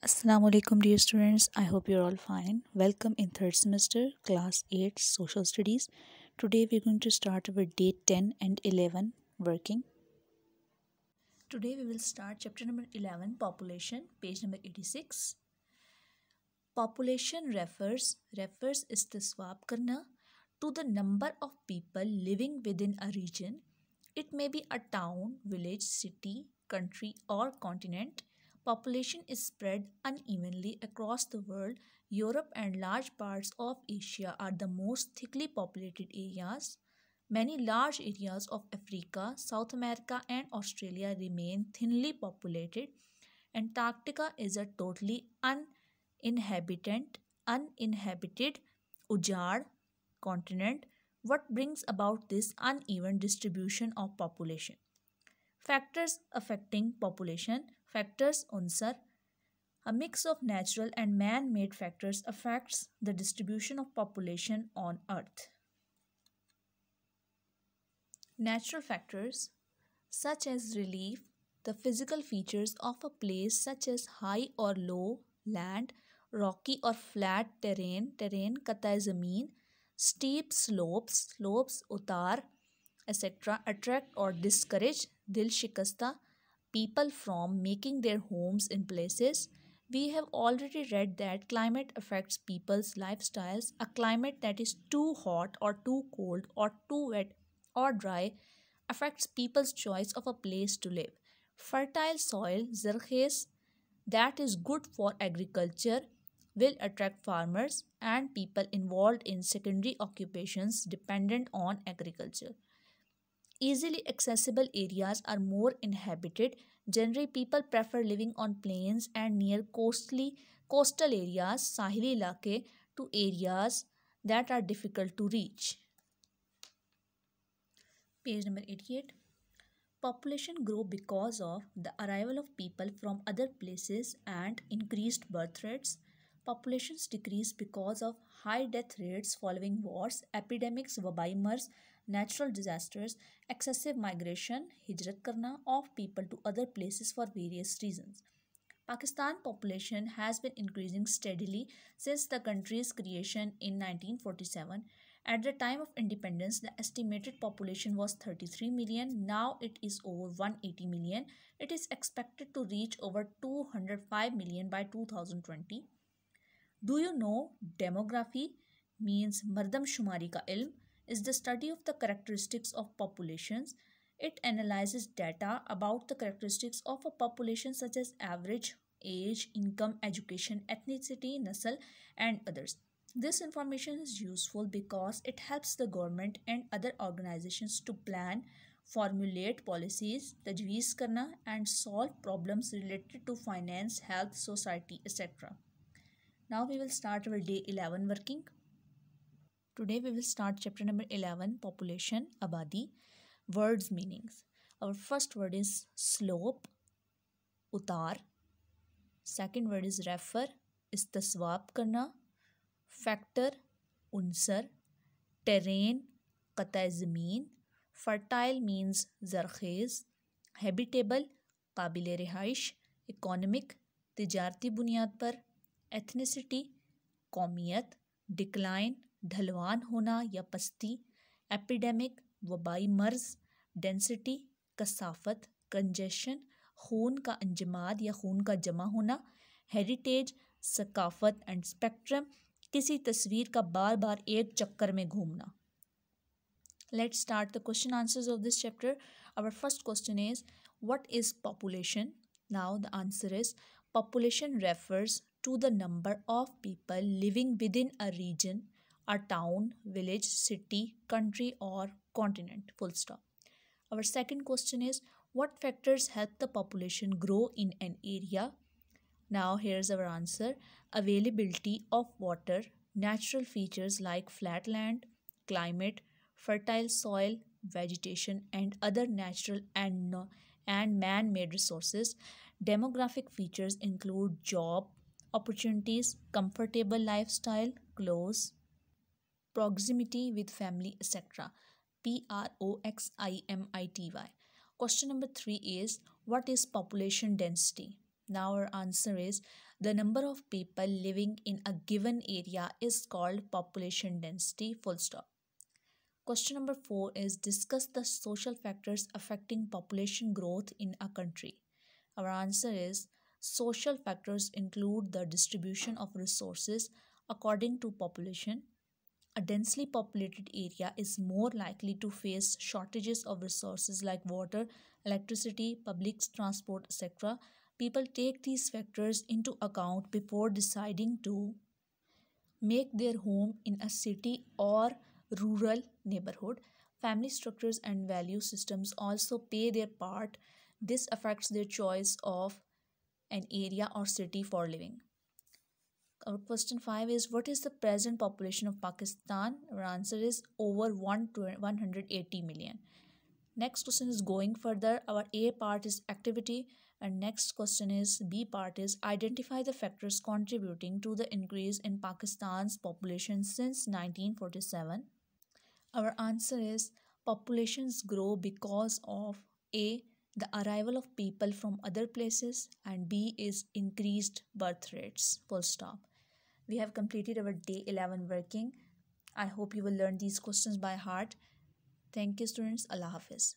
Assalamu alaikum dear students. I hope you're all fine. Welcome in third semester class 8 social studies. Today we're going to start our day 10 and 11 working. Today we will start chapter number 11 population page number 86. Population refers istiswab karna to the number of people living within a region. It may be a town, village, city, country or continent. Population is spread unevenly across the world. Europe and large parts of Asia are the most thickly populated areas. Many large areas of Africa, South America, and Australia remain thinly populated. Antarctica is a totally uninhabited Ujjad continent. What brings about this uneven distribution of population? Factors affecting population. Factors unsar. A mix of natural and man-made factors affects the distribution of population on Earth. Natural factors such as relief, the physical features of a place such as high or low land, rocky or flat terrain कतई ज़मीन, steep slopes उतार, etc. attract or discourage दिल शिकस्ता people from making their homes in places. We have already read that climate affects people's lifestyles. A climate that is too hot or too cold or too wet or dry affects people's choice of a place to live. Fertile soil, zarkhes, that is good for agriculture will attract farmers and people involved in secondary occupations dependent on agriculture. Easily accessible areas are more inhabited. Generally, people prefer living on plains and near coastal areas, sahili ilake, to areas that are difficult to reach. Page number 88. Population grow because of the arrival of people from other places and increased birth rates. Populations decrease because of high death rates following wars, epidemics, wabai mers, natural disasters, excessive migration, hijrat karna of people to other places for various reasons. Pakistan population has been increasing steadily since the country's creation in 1947. At the time of independence, the estimated population was 33 million. Now it is over 180 million. It is expected to reach over 205 million by 2020. Do you know demography means mardam shumari ka ilm is the study of the characteristics of populations. It analyzes data about the characteristics of a population such as average age, income, education, ethnicity, nasal, and others. This information is useful because it helps the government and other organizations to plan, formulate policies, tajweez karna, and solve problems related to finance, health, society, etc. Now we will start our day 11 working. Today we will start chapter number 11 population abadi words meanings. Our first word is slope utar. Second word is refer istiswab karna. Factor unsar. Terrain qatay zameen. Fertile means zarkhez. Habitable काबिल रिहाइश. Economic तिजारती बुनियाद पर. Ethnicity कौमियत. Decline ढलवान होना या पस्ती. Epidemic वबाई मर्ज. Density कसाफत congestion खून का अंजमाद या खून का जमा होना. हेरिटेज सकाफत एंड स्पेक्ट्रम किसी तस्वीर का बार बार एक चक्कर में घूमना. Let's start the question answers of this chapter. Our first question is, what is population? Now the answer is, population refers to the number of people living within a region, a town, village, city, country or continent. Full stop. Our second question is, what factors help the population grow in an area? Now here's our answer. Availability of water, natural features like flat land, climate, fertile soil, vegetation and other natural and man-made resources. Demographic features include job opportunities, comfortable lifestyle, clothes, proximity with family, etc. Proximity. Question number 3 is, what is population density? Now our answer is the number of people living in a given area is called population density, full stop. Question number 4 is discuss the social factors affecting population growth in a country. Our answer is social factors include the distribution of resources according to population. A densely populated area is more likely to face shortages of resources like water, electricity, public transport, etc. People take these factors into account before deciding to make their home in a city or rural neighborhood. Family structures and value systems also play their part. This affects their choice of an area or city for living. Our question 5 is what is the present population of Pakistan? Our answer is over 180 million. Next question is going further. Our A part is activity, and next question is B part is identify the factors contributing to the increase in Pakistan's population since 1947. Our answer is populations grow because of A, the arrival of people from other places, and B is increased birth rates. Full stop. We have completed our day 11 working. I hope you will learn these questions by heart. Thank you, students. Allah Hafiz.